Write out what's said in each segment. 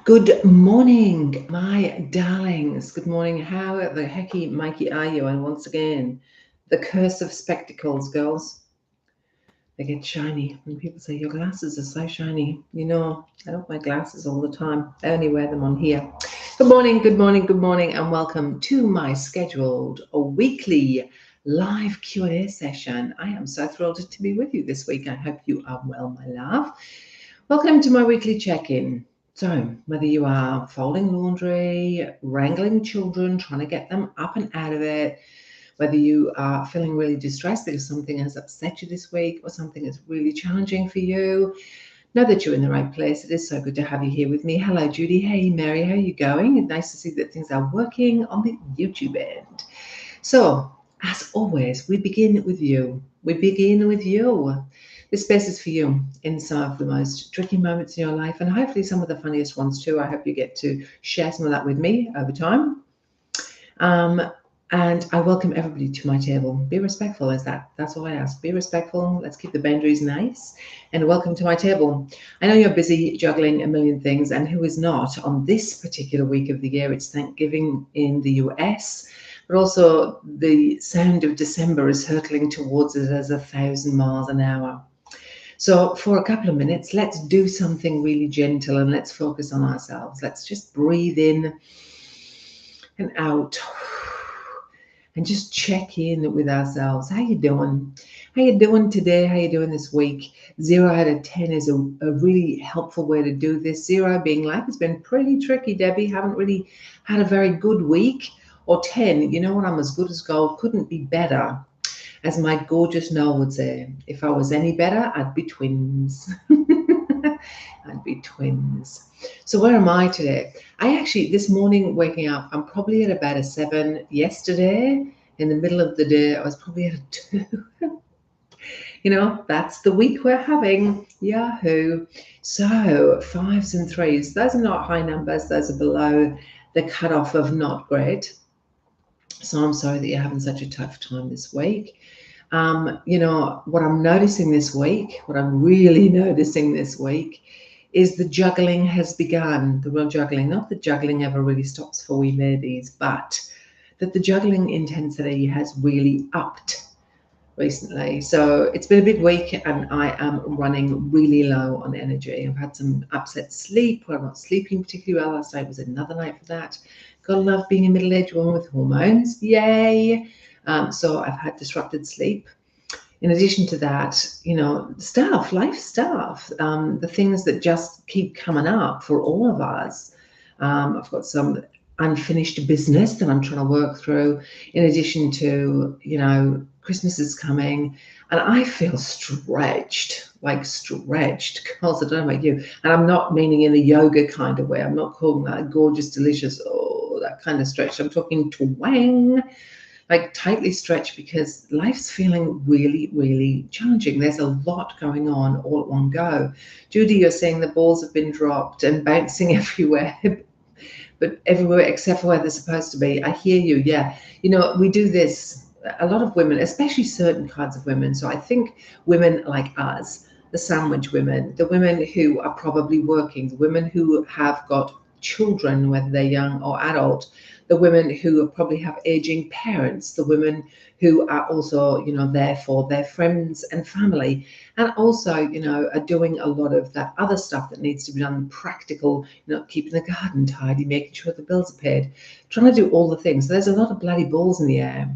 Good morning, my darlings. Good morning. How the hecky Mikey are you? And once again, the curse of spectacles, girls. They get shiny. When people say your glasses are so shiny, I don't wear glasses all the time. I only wear them on here. Good morning, good morning, good morning, and welcome to my scheduled weekly live Q&A session. I am so thrilled to be with you this week. I hope you are well, my love. Welcome to my weekly check-in. So, whether you are folding laundry, wrangling children, trying to get them up and out of it, whether you are feeling really distressed because something has upset you this week or something is really challenging for you, know that you're in the right place. It is so good to have you here with me. Hello, Judy. Hey, Mary. How are you going? It's nice to see that things are working on the YouTube end. So, as always, we begin with you. We begin with you. This space is for you in some of the most tricky moments in your life and hopefully some of the funniest ones too. I hope you get to share some of that with me over time. And I welcome everybody to my table. Be respectful, that's all I ask. Be respectful. Let's keep the boundaries nice. And welcome to my table. I know you're busy juggling a million things, and who is not on this particular week of the year? It's Thanksgiving in the US. But also the sound of December is hurtling towards us as 1,000 miles an hour. So for a couple of minutes, let's do something really gentle and let's focus on ourselves. Let's just breathe in and out and just check in with ourselves. How you doing? How you doing today? How you doing this week? 0 out of 10 is a really helpful way to do this. 0 being like, it's been pretty tricky, Debbie. Haven't really had a very good week. Or 10, you know what, I'm as good as gold, couldn't be better. As my gorgeous Noel would say, if I was any better, I'd be twins. I'd be twins. So where am I today? I actually, this morning waking up, I'm probably at about a 7. Yesterday, in the middle of the day, I was probably at a 2. That's the week we're having. Yahoo. So 5s and 3s, those are not high numbers. Those are below the cutoff of not great. So I'm sorry that you're having such a tough time this week. What I'm noticing this week, what I'm really noticing this week is the juggling has begun, the real juggling. Not that juggling ever really stops for we ladies, but that the juggling intensity has really upped recently. So it's been a big week and I am running really low on energy. I've had some upset sleep where I'm not sleeping particularly well. Last night was another night for that. Gotta love being a middle-aged woman with hormones. Yay! So I've had disrupted sleep. In addition to that, life stuff, the things that just keep coming up for all of us. I've got some unfinished business that I'm trying to work through, in addition to, Christmas is coming and I feel stretched, girls. I don't know about you. And I'm not meaning in a yoga kind of way. I'm not calling that gorgeous, delicious, that kind of stretch. I'm talking twang, like tightly stretched, because life's feeling really, really challenging. There's a lot going on all at one go. Judy, you're saying the balls have been dropped and bouncing everywhere. But everywhere except for where they're supposed to be. I hear you, yeah. We do this, a lot of women, especially certain kinds of women. So I think women like us, the sandwich women, the women who are probably working, the women who have got children, whether they're young or adult, the women who probably have aging parents, the women who are also, there for their friends and family, and also, are doing a lot of that other stuff that needs to be done, practical, keeping the garden tidy, making sure the bills are paid, trying to do all the things. So there's a lot of bloody balls in the air.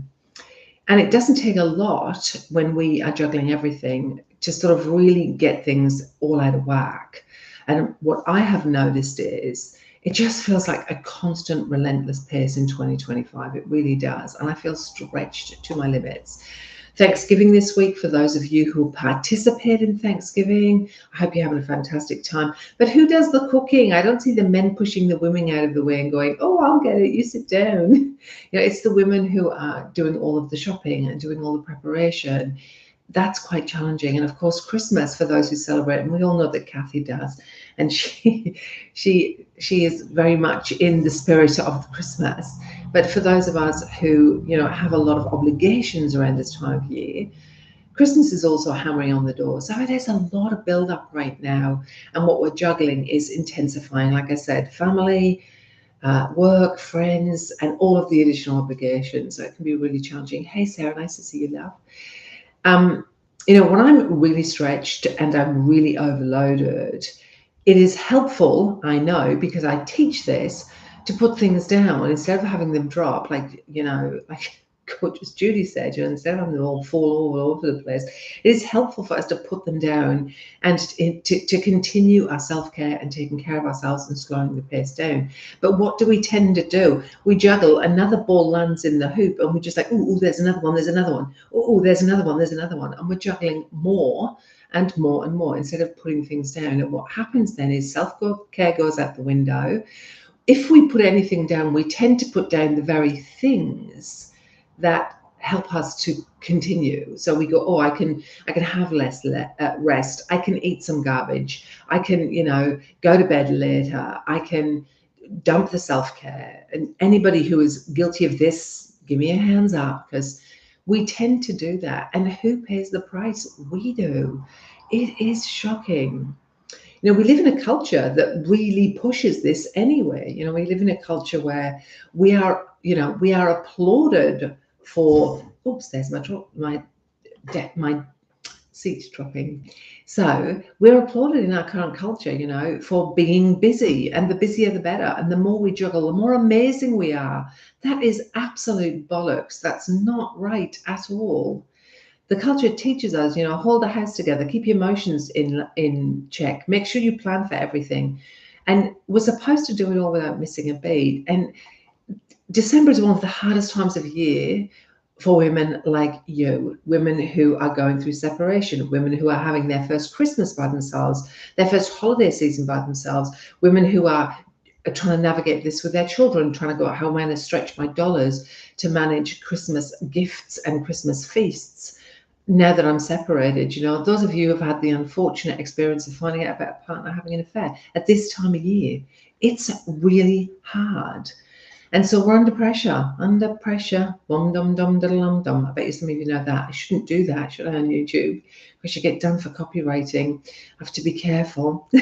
And it doesn't take a lot when we are juggling everything to sort of really get things all out of whack. And what I have noticed is it just feels like a constant, relentless pace in 2025. It really does. And I feel stretched to my limits. Thanksgiving this week, for those of you who participate in Thanksgiving, I hope you're having a fantastic time. But who does the cooking? I don't see the men pushing the women out of the way and going, oh, I'll get it, you sit down. It's the women who are doing all of the shopping and doing all the preparation. That's quite challenging. And of course, Christmas, for those who celebrate, and we all know that Kathy does, and she is very much in the spirit of Christmas. But for those of us who, have a lot of obligations around this time of year, Christmas is also hammering on the door. So there's a lot of build up right now. And what we're juggling is intensifying, like I said, family, work, friends, and all of the additional obligations. So it can be really challenging. Hey, Sarah, nice to see you, love. Um, when I'm really stretched and I'm really overloaded, it is helpful, I know, because I teach this, to put things down instead of having them drop, like gorgeous Judy said, instead of having them all fall all over the place. It is helpful for us to put them down and to continue our self-care and taking care of ourselves and slowing the pace down. But what do we tend to do? We juggle, another ball lands in the hoop, and we're just like, oh, there's another one, there's another one. Oh, there's another one, there's another one. And we're juggling more and more and more instead of putting things down. And what happens then is self-care goes out the window. If we put anything down, we tend to put down the very things that help us to continue. So we go, oh, I can have less rest. I can eat some garbage. I can, go to bed later. I can dump the self-care. And anybody who is guilty of this, give me a hands up, because we tend to do that. And who pays the price? We do. It is shocking. We live in a culture that really pushes this anyway. We live in a culture where we are applauded for, oops, there's my seat dropping. So we're applauded in our current culture, for being busy, and the busier the better. And the more we juggle, the more amazing we are. That is absolute bollocks. That's not right at all. The culture teaches us, hold the house together, keep your emotions in check, make sure you plan for everything. And we're supposed to do it all without missing a beat. And December is one of the hardest times of year for women like you, women who are going through separation, women who are having their first Christmas by themselves, their first holiday season by themselves, women who are trying to navigate this with their children, trying to go, how am I going to stretch my dollars to manage Christmas gifts and Christmas feasts now that I'm separated? Those of you who have had the unfortunate experience of finding out about a partner having an affair at this time of year, it's really hard. And so we're under pressure, bum dum dum dum dum. I bet you some of you know that. I shouldn't do that, should I, on YouTube? Because you get done for copywriting. I have to be careful. Be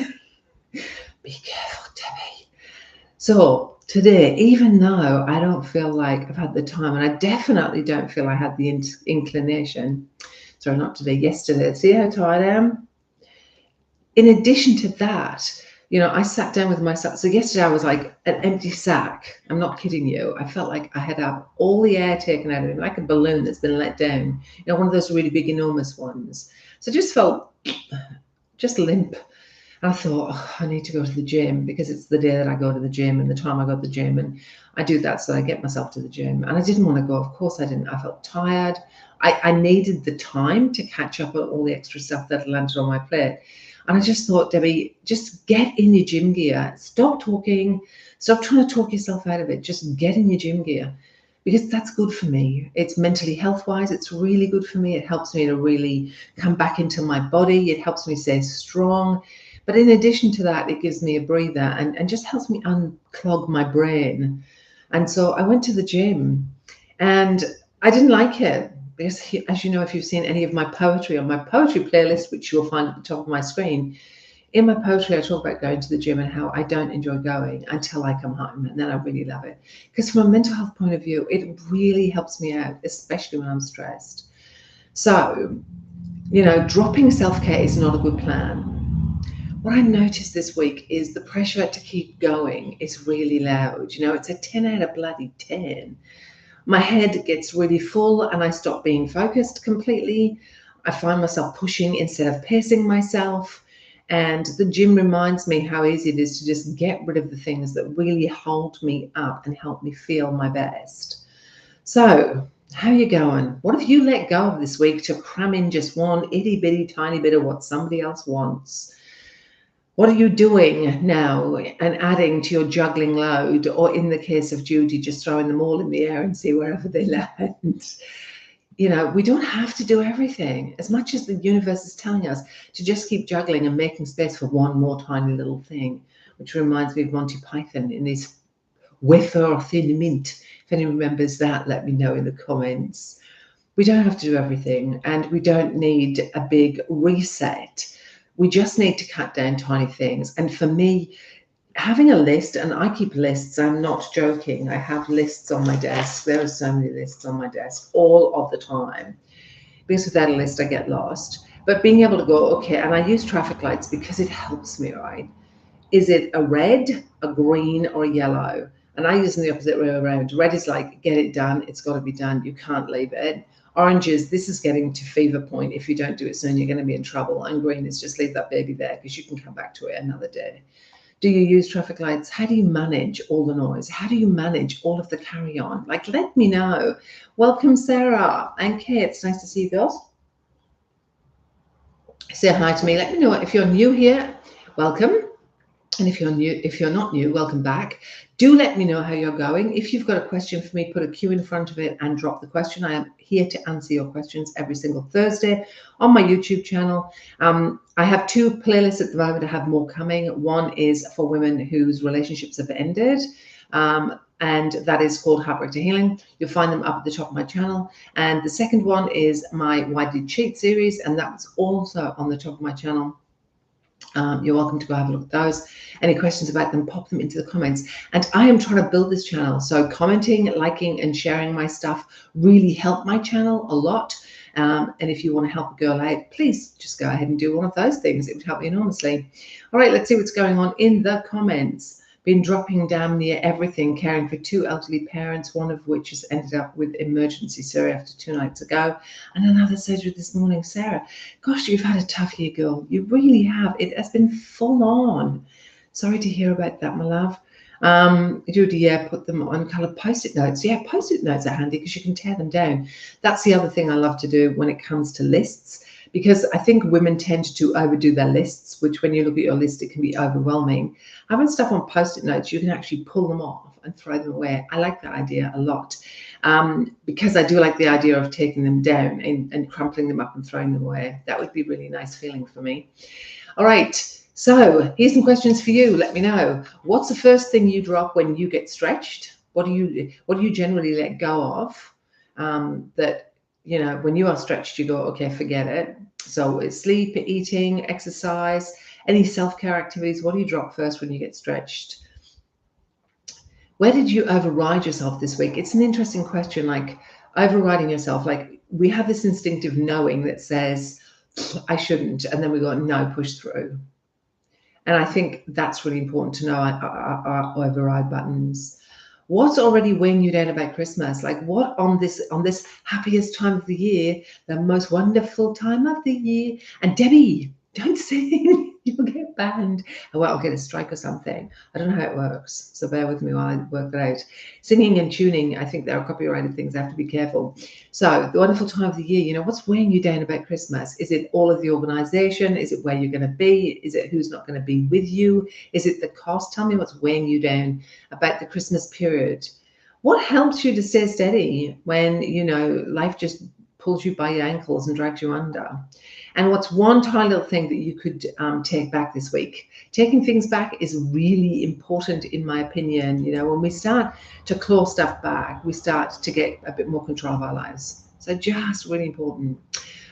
careful, Debbie. So today, even though I don't feel like I've had the time, and I definitely don't feel I had the inclination, sorry, not today, yesterday, see how tired I am? In addition to that, I sat down with myself. So yesterday I was like an empty sack. I'm not kidding you. I felt like I had all the air taken out of me, like a balloon that's been let down, one of those really big, enormous ones. So I just felt just limp. And I thought, I need to go to the gym, because it's the day that I go to the gym and the time I go to the gym, and I do that so I get myself to the gym. And I didn't want to go. Of course I didn't. I felt tired. I needed the time to catch up on all the extra stuff that landed on my plate. And I just thought, Debbie, just get in your gym gear. Stop talking. Stop trying to talk yourself out of it. Just get in your gym gear, because that's good for me. It's mentally health-wise, it's really good for me. It helps me to really come back into my body. It helps me stay strong. But in addition to that, it gives me a breather and just helps me unclog my brain. And so I went to the gym, and I didn't like it, because, as you know, if you've seen any of my poetry on my poetry playlist, which you'll find at the top of my screen, in my poetry, I talk about going to the gym and how I don't enjoy going until I come home, and then I really love it. Because from a mental health point of view, it really helps me out, especially when I'm stressed. So, dropping self-care is not a good plan. What I noticed this week is the pressure to keep going is really loud. It's a 10 out of bloody 10. My head gets really full and I stop being focused completely. I find myself pushing instead of pacing myself. And the gym reminds me how easy it is to just get rid of the things that really hold me up and help me feel my best. So, how are you going? What have you let go of this week to cram in just one itty bitty tiny bit of what somebody else wants? What are you doing now and adding to your juggling load? Or in the case of Judy, just throwing them all in the air and see wherever they land. We don't have to do everything. As much as the universe is telling us to just keep juggling and making space for one more tiny little thing, which reminds me of Monty Python in his wafer thin mint. If anyone remembers that, let me know in the comments. We don't have to do everything, and we don't need a big reset. We just need to cut down tiny things. And for me, having a list, and I keep lists, I'm not joking. I have lists on my desk. There are so many lists on my desk all of the time, because without a list, I get lost. But being able to go, okay, and I use traffic lights because it helps me, right? Is it a red, a green, or a yellow? And I use them the opposite way around. Red is like, get it done, it's got to be done, you can't leave it. Orange is, this is getting to fever point. If you don't do it soon, you're going to be in trouble. And green is, just leave that baby there because you can come back to it another day. Do you use traffic lights? How do you manage all the noise? How do you manage all of the carry on? Like, let me know. Welcome, Sarah and Kate. It's nice to see you girls. Say hi to me. Let me know if you're new here. Welcome. And if you're not new, welcome back. Do let me know how you're going. If you've got a question for me, put a Q in front of it and drop the question. I am here to answer your questions every single Thursday on my YouTube channel. I have 2 playlists at the moment. I have more coming. One is for women whose relationships have ended. And that is called Heartbreak to Healing. You'll find them up at the top of my channel. And the second one is my Why Did You Cheat series, and that's also on the top of my channel. You're welcome to go have a look at those. Any questions about them, pop them into the comments. And I am trying to build this channel. So commenting, liking, and sharing my stuff really help my channel a lot. And if you want to help a girl out, please just go ahead and do one of those things. It would help me enormously. All right, let's see what's going on in the comments. Been dropping damn near everything, caring for 2 elderly parents, one of which has ended up with emergency surgery after 2 nights ago, and another surgery this morning. Sarah, gosh, you've had a tough year, girl. You really have. It has been full on. Sorry to hear about that, my love. Judy, yeah, put them on coloured post-it notes. Yeah, post-it notes are handy because you can tear them down. That's the other thing I love to do when it comes to lists, because I think women tend to overdo their lists, which when you look at your list, it can be overwhelming. Having stuff on post-it notes, you can actually pull them off and throw them away. I like that idea a lot, because I do like the idea of taking them down and crumpling them up and throwing them away. That would be a really nice feeling for me. All right, so here's some questions for you. Let me know. What's the first thing you drop when you get stretched? What do you generally let go of, that, you know, when you are stretched, you go, okay, forget it. So it's sleep, eating, exercise, any self-care activities. What do you drop first when you get stretched? Where did you override yourself this week? It's an interesting question, like overriding yourself. Like, we have this instinctive knowing that says, I shouldn't. And then we go, no, push through. And I think that's really important to know, our override buttons. What's already weighing you down about Christmas? Like, what on this happiest time of the year, the most wonderful time of the year? And Debbie, don't sing. You'll get banned. Oh, well, I'll get a strike or something. I don't know how it works, so bear with me while I work it out. Singing and tuning, I think there are copyrighted things. I have to be careful. So the wonderful time of the year, you know, what's weighing you down about Christmas? Is it all of the organization? Is it where you're going to be? Is it who's not going to be with you? Is it the cost? Tell me what's weighing you down about the Christmas period. What helps you to stay steady when, you know, life just pulls you by your ankles and drags you under? And what's one tiny little thing that you could take back this week? Taking things back is really important, in my opinion. You know, when we start to claw stuff back, we start to get a bit more control of our lives. So just really important.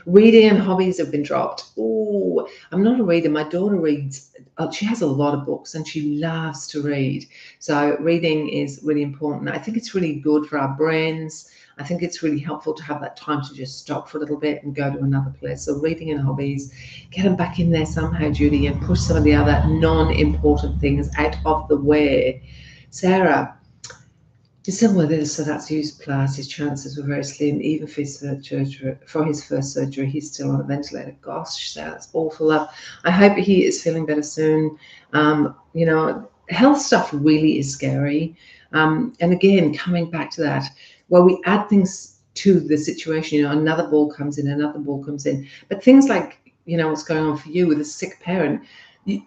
Reading and hobbies have been dropped. Oh, I'm not a reader. My daughter reads. She has a lot of books and she loves to read. So reading is really important. I think it's really good for our brains. I think it's really helpful to have that time to just stop for a little bit and go to another place. So reading and hobbies, get them back in there somehow, Judy, and push some of the other non-important things out of the way. Sarah, December this, so that's used plus. His chances were very slim, even for his first surgery. He's still on a ventilator. Gosh, Sarah, that's awful. I hope he is feeling better soon. You know, health stuff really is scary. And again, coming back to that, well, we add things to the situation. You know, another ball comes in, another ball comes in. But things like, you know, what's going on for you with a sick parent,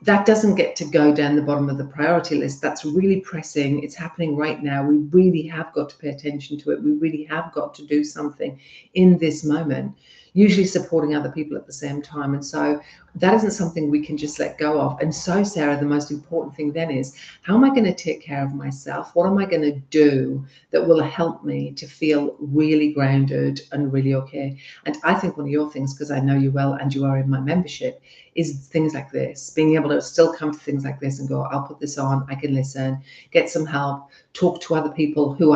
that doesn't get to go down the bottom of the priority list. That's really pressing. It's happening right now. We really have got to pay attention to it. We really have got to do something in this moment. usually supporting other people at the same time. And so that isn't something we can just let go of. And so, Sarah, the most important thing then is, how am I going to take care of myself? What am I going to do that will help me to feel really grounded and really okay? And I think one of your things, because I know you well and you are in my membership, is things like this, being able to still come to things like this and go, I'll put this on, I can listen, get some help, talk to other people who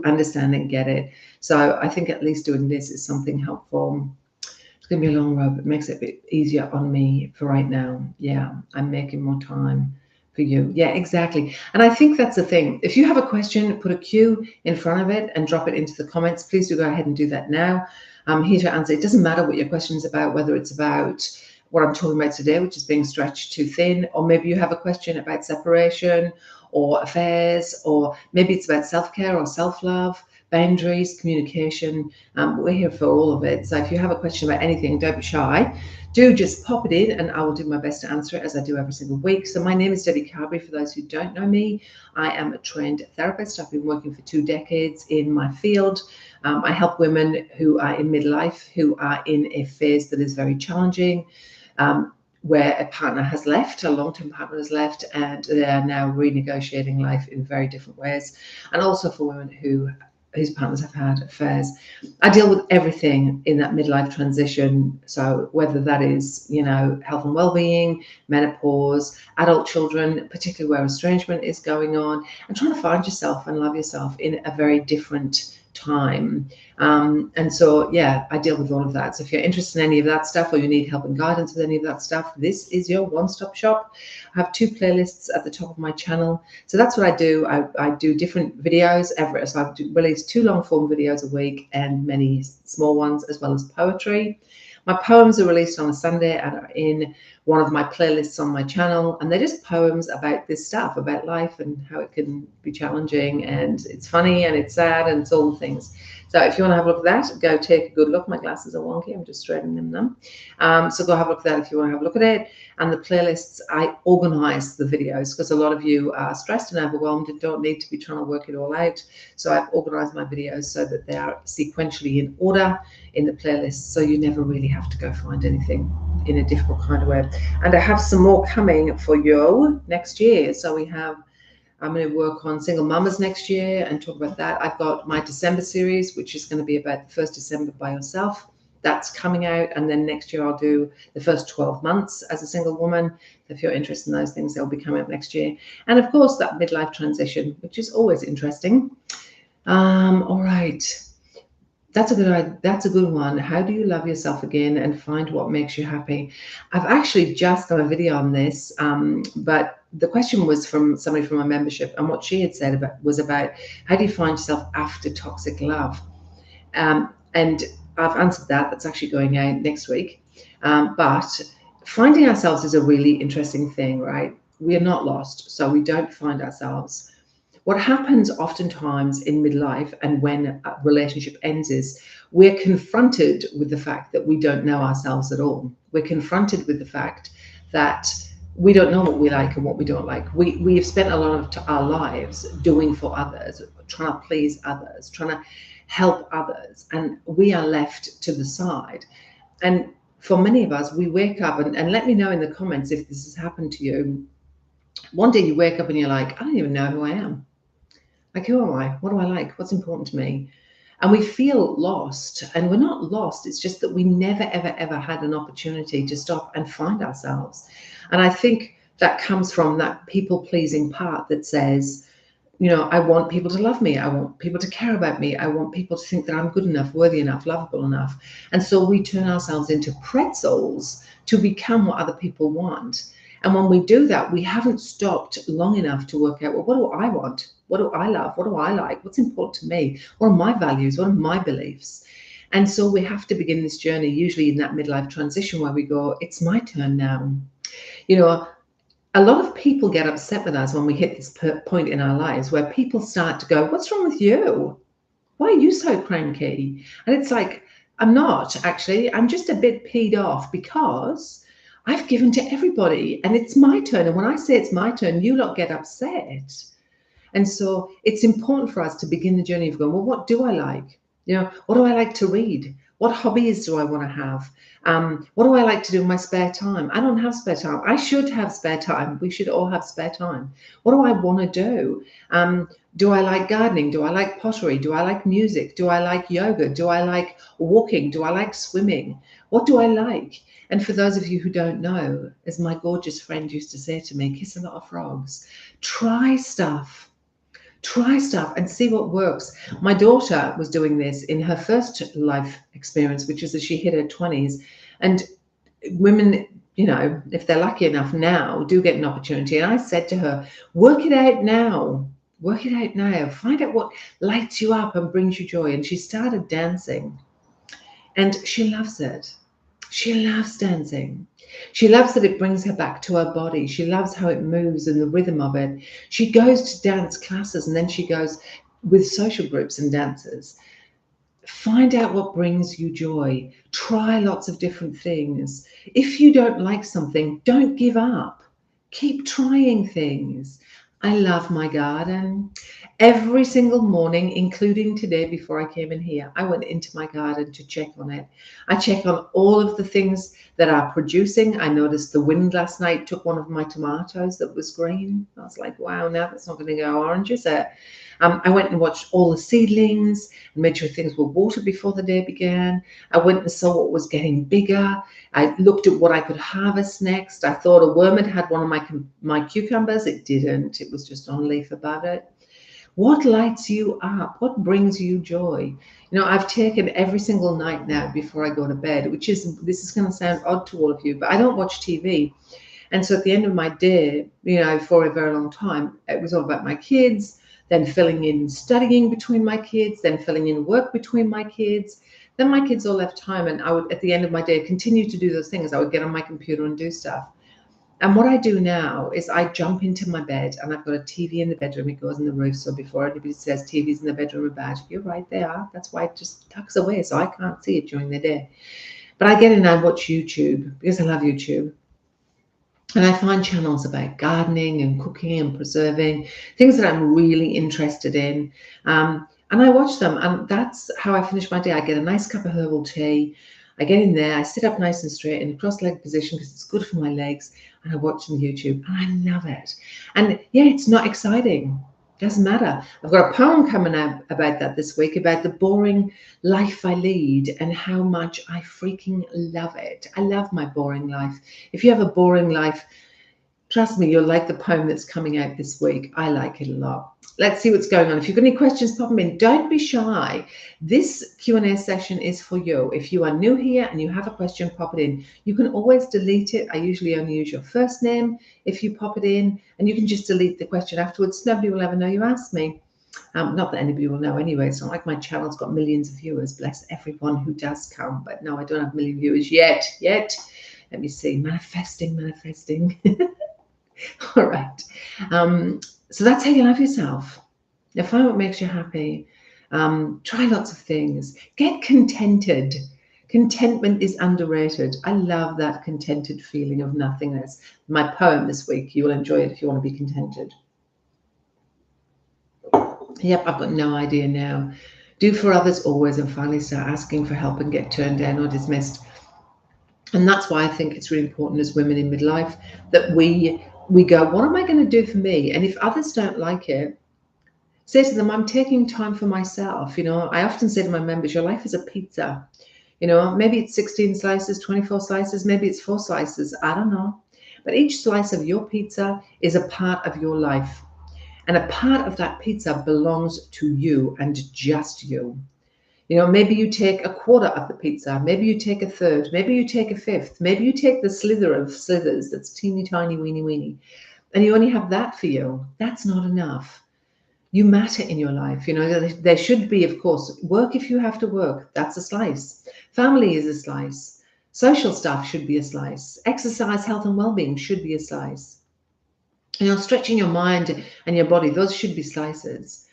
understand and get it. So I think at least doing this is something helpful. It's going to be a long road, but it makes it a bit easier on me for right now. Yeah, I'm making more time for you. Yeah, exactly. And I think that's the thing. If you have a question, put a Q in front of it and drop it into the comments. Please do go ahead and do that now. I'm here to answer. It doesn't matter what your question is about, whether it's about what I'm talking about today, which is being stretched too thin, or maybe you have a question about separation or affairs, or maybe it's about self-care or self-love, boundaries, communication. We're here for all of it. So if you have a question about anything, don't be shy. Do just pop it in and I will do my best to answer it, as I do every single week. So my name is Debbie Carberry. For those who don't know me, I am a trained therapist. I've been working for 2 decades in my field. I help women who are in midlife, who are in a phase that is very challenging, where a partner has left, a long-term partner has left, and they are now renegotiating life in very different ways. And also for women whose partners have had affairs. I deal with everything in that midlife transition. So whether that is, health and well-being, menopause, adult children, particularly where estrangement is going on, and trying to find yourself and love yourself in a very different time. And so, yeah, I deal with all of that. So if you're interested in any of that stuff, or you need help and guidance with any of that stuff, this is your one-stop shop. I have 2 playlists at the top of my channel. So that's what I do. I do different videos so I release 2 long-form videos a week and many small ones, as well as poetry. My poems are released on a Sunday and are in one of my playlists on my channel, and they're just poems about this stuff, about life and how it can be challenging, and it's funny and it's sad and it's all the things. So if you want to have a look at that, go take a good look. My glasses are wonky, I'm just straightening them now. So go have a look at that if you want to have a look at it. And the playlists, I organize the videos because a lot of you are stressed and overwhelmed and don't need to be trying to work it all out. So I've organized my videos so that they are sequentially in order in the playlist, so you never really have to go find anything in a difficult kind of way. And I have some more coming for you next year. So I'm going to work on single mamas next year and talk about that. I've got my December series, which is going to be about the first December by yourself. That's coming out. And then next year I'll do the first 12 months as a single woman. If you're interested in those things, they'll be coming up next year. And of course, that midlife transition, which is always interesting. All right. That's a good one. How do you love yourself again and find what makes you happy? I've actually just done a video on this, but the question was from somebody from my membership, and what she had said was about how do you find yourself after toxic love? And I've answered that. That's actually going out next week. But finding ourselves is a really interesting thing, right? We are not lost, so we don't find ourselves. What happens oftentimes in midlife and when a relationship ends is we're confronted with the fact that we don't know ourselves at all. We're confronted with the fact that we don't know what we like and what we don't like. We have spent a lot of our lives doing for others, trying to please others, trying to help others, and we are left to the side. And for many of us, we wake up, and let me know in the comments if this has happened to you. One day you wake up and you're like, I don't even know who I am. Like, who am I? What do I like? What's important to me? And we feel lost, and we're not lost. It's just that we never, ever, ever had an opportunity to stop and find ourselves. And I think that comes from that people-pleasing part that says, I want people to love me. I want people to care about me. I want people to think that I'm good enough, worthy enough, lovable enough. And so we turn ourselves into pretzels to become what other people want. And when we do that, we haven't stopped long enough to work out, well, what do I want? What do I love? What do I like? What's important to me? What are my values? What are my beliefs? And so we have to begin this journey, usually in that midlife transition where we go, it's my turn now. A lot of people get upset with us when we hit this point in our lives where people start to go, what's wrong with you? Why are you so cranky? And it's like, I'm not actually. I'm just a bit peed off because I've given to everybody and it's my turn. And when I say it's my turn, you lot get upset. And so it's important for us to begin the journey of going, well, what do I like? What do I like to read? What hobbies do I want to have? What do I like to do in my spare time? I don't have spare time. I should have spare time. We should all have spare time. What do I want to do? Do I like gardening? Do I like pottery? Do I like music? Do I like yoga? Do I like walking? Do I like swimming? What do I like? And for those of you who don't know, as my gorgeous friend used to say to me, kiss a lot of frogs, try stuff. Try stuff and see what works. My daughter was doing this in her first life experience, which is that she hit her 20s. And women, you know, if they're lucky enough now, do get an opportunity. And I said to her, work it out now. Work it out now. Find out what lights you up and brings you joy. And she started dancing. And she loves it. She loves dancing. She loves that it brings her back to her body. She loves how it moves and the rhythm of it. She goes to dance classes and then she goes with social groups and dances. Find out what brings you joy. Try lots of different things. If you don't like something, don't give up. Keep trying things. I love my garden. Every single morning, including today before I came in here, I went into my garden to check on it. I check on all of the things that are producing. I noticed the wind last night took one of my tomatoes that was green. I was like, wow, now that's not going to go orange, is it? I went and watched all the seedlings and made sure things were watered before the day began. I went and saw what was getting bigger. I looked at what I could harvest next. I thought a worm had one of my cucumbers. It didn't. It was just on leaf above it. What lights you up? What brings you joy? You know, I've taken every single night now before I go to bed, this is going to sound odd to all of you, but I don't watch TV. And so at the end of my day, you know, for a very long time, it was all about my kids, then filling in studying between my kids, then filling in work between my kids. Then my kids all left time and I would, at the end of my day, continue to do those things. I would get on my computer and do stuff. And what I do now is I jump into my bed and I've got a TV in the bedroom. It goes on the roof. So before anybody says TVs in the bedroom are bad, you're right, they are. That's why it just tucks away so I can't see it during the day. But I get in and I watch YouTube because I love YouTube. And I find channels about gardening and cooking and preserving, things that I'm really interested in. And I watch them. And that's how I finish my day. I get a nice cup of herbal tea. I get in there, I sit up nice and straight in a cross-legged position because it's good for my legs. And I watch some YouTube and I love it. And yeah, it's not exciting. Doesn't matter. I've got a poem coming out about that this week, about the boring life I lead and how much I freaking love it. I love my boring life. If you have a boring life, trust me, you'll like the poem that's coming out this week. I like it a lot. Let's see what's going on. If you've got any questions, pop them in. Don't be shy. This Q&A session is for you. If you are new here and you have a question, pop it in. You can always delete it. I usually only use your first name if you pop it in, and you can just delete the question afterwards. Nobody will ever know you asked me. Not that anybody will know anyway. It's not like my channel's got millions of viewers. Bless everyone who does come. But no, I don't have a million viewers yet. Let me see. Manifesting. All right. So that's how you love yourself. Now find what makes you happy. Try lots of things. Get contented. Contentment is underrated. I love that contented feeling of nothingness. My poem this week, you will enjoy it if you want to be contented. Yep, I've got no idea now. Do for others always and finally start asking for help and get turned down or dismissed. And that's why I think it's really important as women in midlife that we go, what am I going to do for me? And if others don't like it, say to them, I'm taking time for myself. You know, I often say to my members, your life is a pizza. You know, maybe it's 16 slices, 24 slices, maybe it's 4 slices. I don't know. But each slice of your pizza is a part of your life. And a part of that pizza belongs to you and just you. You know, maybe you take a quarter of the pizza, maybe you take a third, maybe you take a fifth, maybe you take the slither of slithers that's teeny tiny, weeny, and you only have that for you. That's not enough. You matter in your life. You know, there should be, of course, work if you have to work. That's a slice. Family is a slice. Social stuff should be a slice. Exercise, health, and well-being should be a slice. You know, stretching your mind and your body, those should be slices.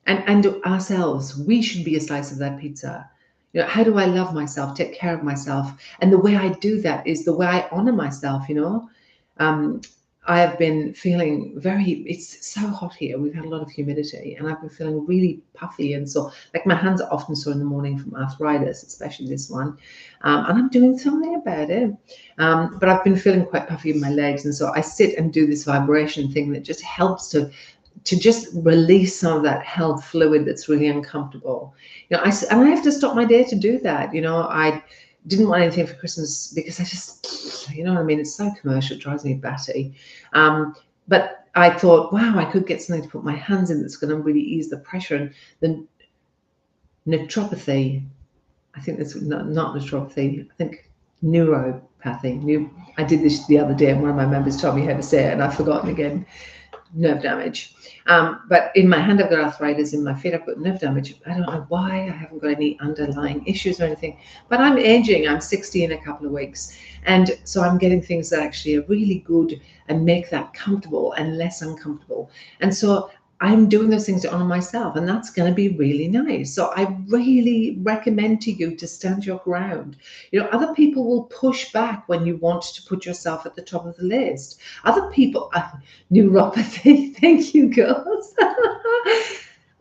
And ourselves, we should be a slice of that pizza. You know, how do I love myself, take care of myself? And the way I do that is the way I honor myself, you know. I have been feeling it's so hot here. We've had a lot of humidity, and I've been feeling really puffy and sore. Like, my hands are often sore in the morning from arthritis, especially this one. And I'm doing something about it. But I've been feeling quite puffy in my legs. And so I sit and do this vibration thing that just helps to just release some of that held fluid that's really uncomfortable. And I have to stop my day to do that. I didn't want anything for Christmas because I just, what I mean? It's so commercial, it drives me batty. But I thought, wow, I could get something to put my hands in that's going to really ease the pressure. And the naturopathy, I think that's not naturopathy, I think neuropathy. I did this the other day, and one of my members told me how to say it, and I've forgotten again. Nerve damage. But in my hand, I've got arthritis. In my feet, I've got nerve damage. I don't know why. I haven't got any underlying issues or anything. But I'm aging. I'm 60 in a couple of weeks. And so I'm getting things that actually are really good and make that comfortable and less uncomfortable. And so I'm doing those things to honor myself, and that's going to be really nice. So I really recommend to you to stand your ground. Other people will push back when you want to put yourself at the top of the list. Other people, neuropathy, thank you, girls.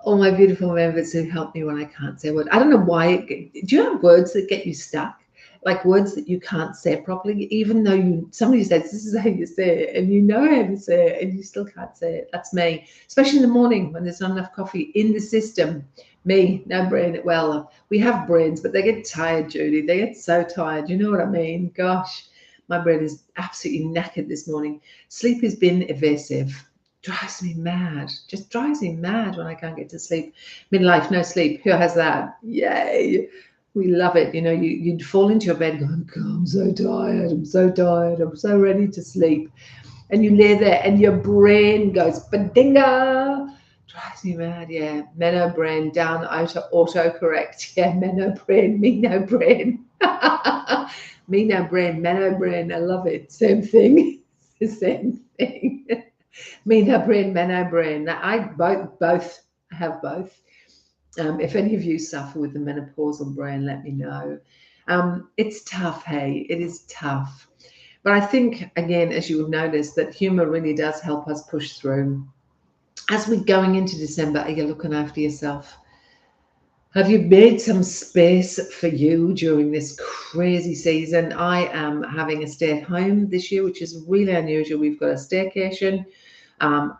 All my beautiful members who help me when I can't say a word. I don't know why. Do you have words that get you stuck? Like words that you can't say properly, even though somebody says this is how you say it, and you know how to say it, and you still can't say it. That's me, especially in the morning when there's not enough coffee in the system. Me, no brain. Well, we have brains, but they get tired, Judy. They get so tired. You know what I mean? Gosh, my brain is absolutely knackered this morning. Sleep has been evasive. Drives me mad. Just drives me mad when I can't get to sleep. Midlife, no sleep. Who has that? Yay. We love it. You'd fall into your bed going, God, I'm so tired. I'm so tired. I'm so ready to sleep. And you lay there and your brain goes, badinga. Drives me mad. Yeah. Menno brain down, autocorrect. Yeah. Menno brain, me no brain. Me no brain, Menno brain. I love it. Same thing. It's the same thing. Me no brain, Menno brain. I both have both. If any of you suffer with the menopausal brain, let me know. It's tough, hey, it is tough. But I think, again, as you will notice, that humor really does help us push through. As we're going into December, are you looking after yourself? Have you made some space for you during this crazy season? I am having a stay at home this year, which is really unusual. We've got a staycation.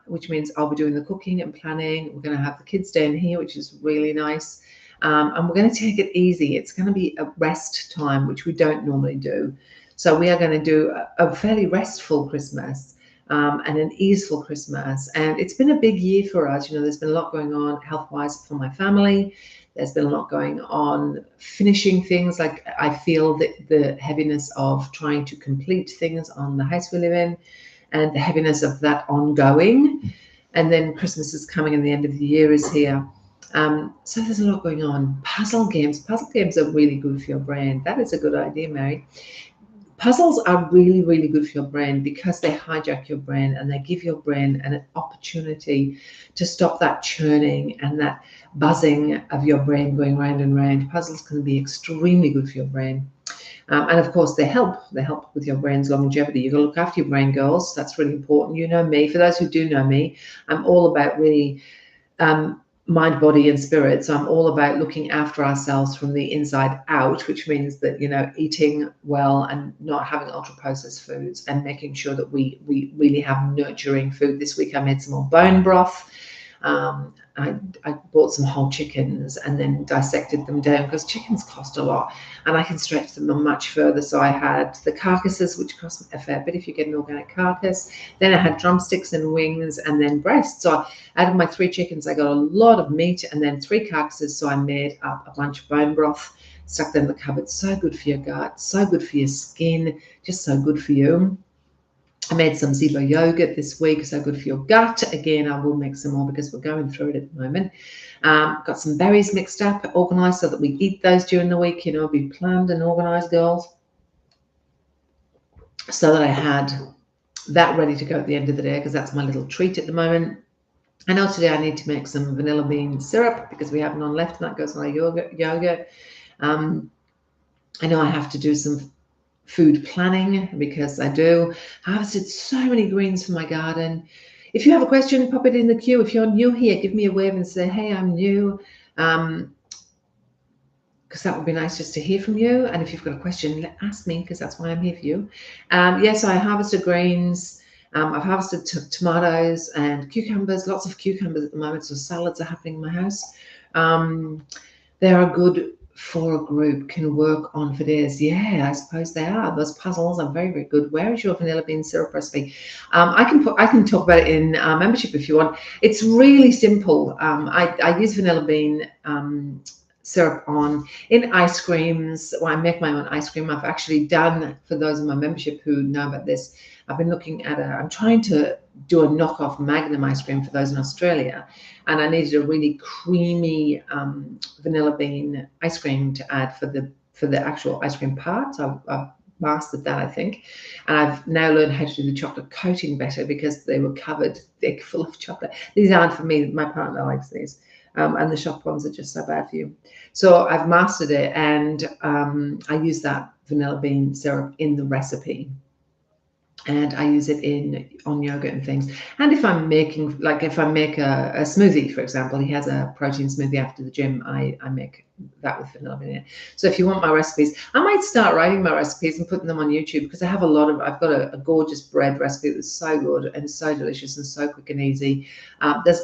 Which means I'll be doing the cooking and planning. We're going to have the kids staying here, which is really nice. And we're going to take it easy. It's going to be a rest time, which we don't normally do. So we are going to do a fairly restful Christmas and an easeful Christmas. And it's been a big year for us. There's been a lot going on health-wise for my family. There's been a lot going on finishing things. Like, I feel that the heaviness of trying to complete things on the house we live in, and the heaviness of that ongoing. And then Christmas is coming and the end of the year is here. So there's a lot going on. Puzzle games are really good for your brain. That is a good idea, Mary. Puzzles are really, really good for your brain because they hijack your brain and they give your brain an opportunity to stop that churning and that buzzing of your brain going round and round. Puzzles can be extremely good for your brain. And of course, they help with your brain's longevity. You've got to look after your brain, girls. That's really important. You know me. For those who do know me, I'm all about really mind, body, and spirit. So I'm all about looking after ourselves from the inside out, which means that, eating well and not having ultra processed foods and making sure that we really have nurturing food. This week I made some more bone broth. I bought some whole chickens and then dissected them down because chickens cost a lot and I can stretch them much further. So I had the carcasses, which cost a fair bit if you get an organic carcass. Then I had drumsticks and wings and then breasts. So out of my 3 chickens, I got a lot of meat and then 3 carcasses. So I made up a bunch of bone broth, stuck them in the cupboard. So good for your gut, so good for your skin, just so good for you. I made some Zebo yogurt this week, so good for your gut. Again, I will make some more because we're going through it at the moment. Got some berries mixed up, organised so that we eat those during the week. Be planned and organised, girls. So that I had that ready to go at the end of the day because that's my little treat at the moment. I know today I need to make some vanilla bean syrup because we have none left and that goes on our yogurt. I know I have to do some food planning, because I do. I harvested so many greens for my garden. If you have a question, pop it in the queue. If you're new here, give me a wave and say, hey, I'm new. Because that would be nice just to hear from you. And if you've got a question, ask me, because that's why I'm here for you. Yes, I harvested greens. I've harvested tomatoes and cucumbers, lots of cucumbers at the moment, so salads are happening in my house. They are good for a group, can work on for days. Yeah, I suppose they are. Those puzzles are very, very good. Where is your vanilla bean syrup recipe? I can talk about it in membership if you want. It's really simple. I use vanilla bean syrup in ice creams. Well, I make my own ice cream. I've actually done, for those in my membership who know about this, I've been looking at I'm trying to do a knockoff Magnum ice cream for those in Australia, and I needed a really creamy vanilla bean ice cream to add for the actual ice cream part. So I've mastered that, I think, and I've now learned how to do the chocolate coating better, because they were covered thick full of chocolate. These aren't for me. My partner likes these. And the shop ones are just so bad for you. So I've mastered it, and I use that vanilla bean syrup in the recipe. And I use it on yogurt and things. And if I'm making, like if I make a smoothie, for example, he has a protein smoothie after the gym, I make that with vanilla in it. So if you want my recipes, I might start writing my recipes and putting them on YouTube, because I have I've got a gorgeous bread recipe that's so good and so delicious and so quick and easy. There's,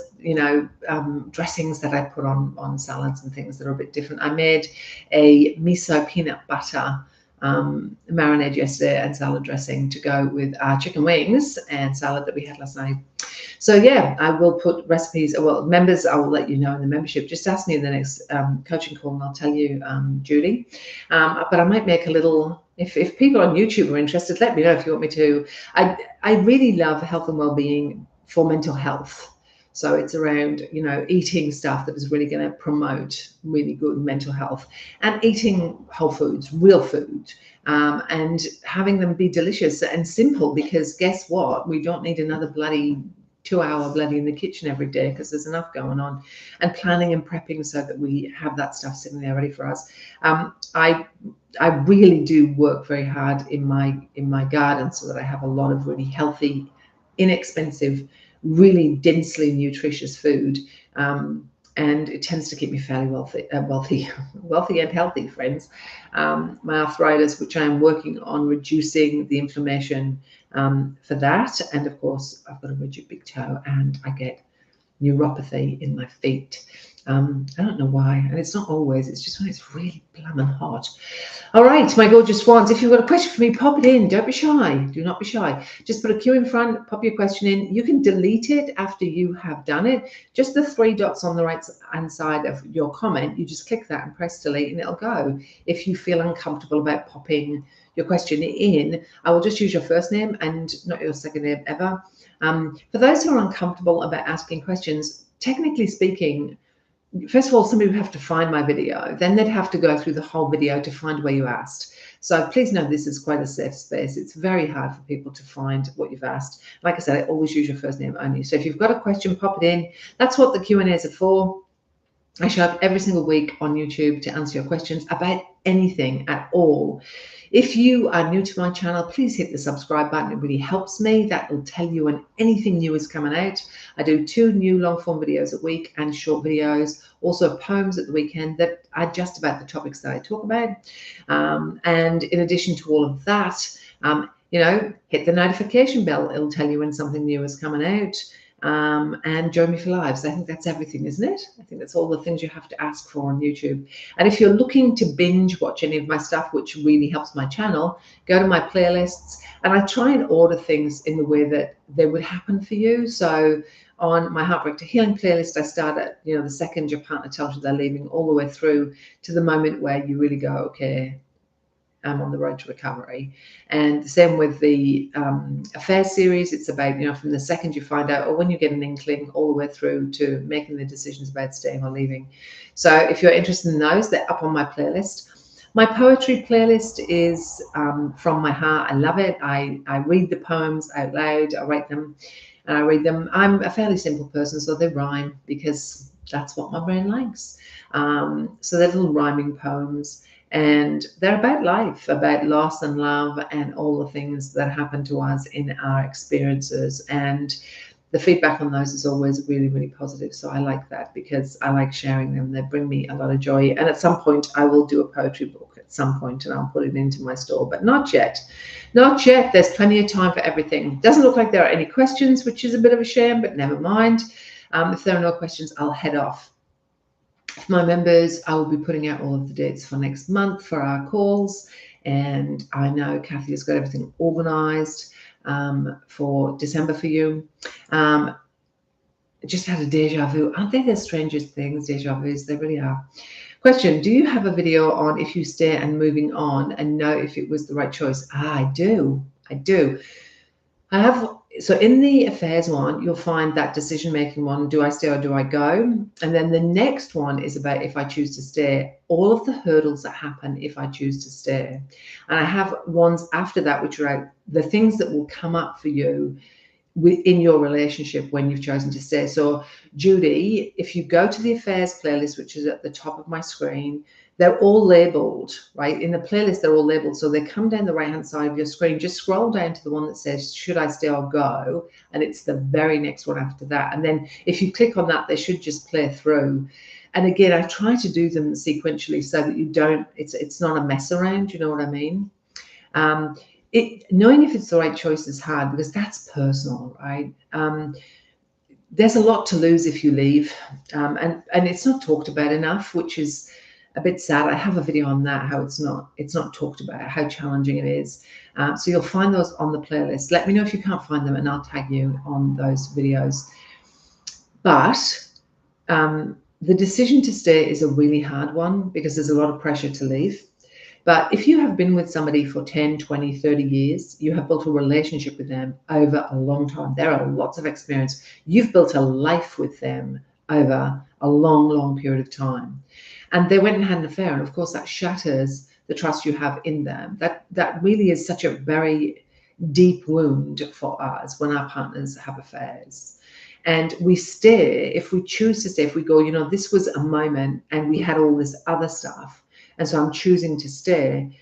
dressings that I put on salads and things that are a bit different. I made a miso peanut butter marinade yesterday and salad dressing to go with our chicken wings and salad that we had last night. So yeah, I will put recipes. Well, members, I will let you know in the membership. Just ask me in the next coaching call and I'll tell you, Judy. But I might make a little, if people on YouTube are interested, let me know if you want me to. I really love health and well-being for mental health. So it's around, eating stuff that is really going to promote really good mental health, and eating whole foods, real food, and having them be delicious and simple, because guess what? We don't need another bloody 2-hour bloody in the kitchen every day, because there's enough going on, and planning and prepping so that we have that stuff sitting there ready for us. I really do work very hard in my garden so that I have a lot of really healthy, inexpensive, really densely nutritious food, and it tends to keep me fairly wealthy and healthy, friends. My arthritis, which I'm working on reducing the inflammation for that, and of course I've got a rigid big toe and I get neuropathy in my feet. I don't know why, and it's not always, it's just when it's really blooming hot. All right, my gorgeous swans, if you've got a question for me, pop it in. Don't be shy. Do not be shy. Just put a Q in front, pop your question in. You can delete it after you have done it. Just the 3 dots on the right hand side of your comment, you just click that and press delete and it'll go. If you feel uncomfortable about popping your question in, I will just use your first name and not your second name ever. For those who are uncomfortable about asking questions, technically speaking, first of all, somebody would have to find my video. Then they'd have to go through the whole video to find where you asked. So please know this is quite a safe space. It's very hard for people to find what you've asked. Like I said, I always use your first name only. So if you've got a question, pop it in. That's what the Q&As are for. I show up every single week on YouTube to answer your questions about anything at all. If you are new to my channel, please hit the subscribe button. It really helps me. That will tell you when anything new is coming out. I do 2 new long form videos a week and short videos, also poems at the weekend that are just about the topics that I talk about. And in addition to all of that, hit the notification bell. It'll tell you when something new is coming out. And join me for lives. I think that's everything, isn't it? I think that's all the things you have to ask for on YouTube. And if you're looking to binge watch any of my stuff, which really helps my channel, go to my playlists, and I try and order things in the way that they would happen for you. So on my Heartbreak to Healing playlist, I start at, the second your partner tells you they're leaving, all the way through to the moment where you really go, okay, I'm on the road to recovery. And the same with the affair series. It's about, from the second you find out, or when you get an inkling, all the way through to making the decisions about staying or leaving. So if you're interested in those, they're up on my playlist. My poetry playlist is from my heart. I love it. I read the poems out loud. I write them and I read them. I'm a fairly simple person, so they rhyme because that's what my brain likes. So they're little rhyming poems. And they're about life, about loss and love and all the things that happen to us in our experiences. And the feedback on those is always really, really positive. So I like that because I like sharing them. They bring me a lot of joy. And at some point, I will do a poetry book at some point and I'll put it into my store, but not yet. Not yet. There's plenty of time for everything. Doesn't look like there are any questions, which is a bit of a shame, but never mind. If there are no questions, I'll head off. For my members, I will be putting out all of the dates for next month for our calls. And I know Kathy has got everything organized for December for you. Just had a deja vu. Aren't they the strangest things, deja vus? They really are. Question, do you have a video on if you stay and moving on and know if it was the right choice? I do. I have, so in the affairs one, you'll find that decision-making one, do I stay or do I go? And then the next one is about if I choose to stay, all of the hurdles that happen if I choose to stay. And I have ones after that, which are the things that will come up for you in your relationship when you've chosen to stay. So Judy, if you go to the affairs playlist, which is at the top of my screen, they're all labeled, right? In the playlist, they're all labeled. So they come down the right-hand side of your screen. Just scroll down to the one that says, should I stay or go? And it's the very next one after that. And then if you click on that, they should just play through. And again, I try to do them sequentially so that you don't, it's not a mess around, you know what I mean? Knowing if it's the right choice is hard because that's personal, right? There's a lot to lose if you leave, and it's not talked about enough, which is a bit sad. I have a video on that, how it's not talked about, how challenging it is. So you'll find those on the playlist. Let me know if you can't find them and I'll tag you on those videos. But the decision to stay is a really hard one because there's a lot of pressure to leave. But if you have been with somebody for 10, 20, 30 years, you have built a relationship with them over a long time. There are lots of experience. You've built a life with them over a long, long period of time. And they went and had an affair. And of course, that shatters the trust you have in them. That really is such a very deep wound for us when our partners have affairs. And we stay, if we choose to stay, if we go, you know, this was a moment and we had all this other stuff, and so I'm choosing to stay.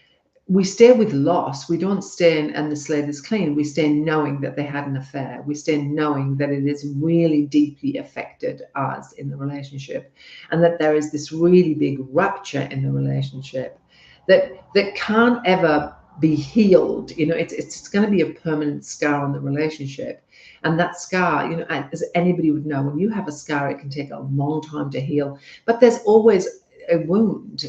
We stay with loss. We don't stay and the slate is clean. We stay knowing that they had an affair. We stay knowing that it has really deeply affected us in the relationship and that there is this really big rupture in the relationship that can't ever be healed. You know, it's going to be a permanent scar on the relationship. And that scar, you know, as anybody would know, when you have a scar, it can take a long time to heal. But there's always a wound.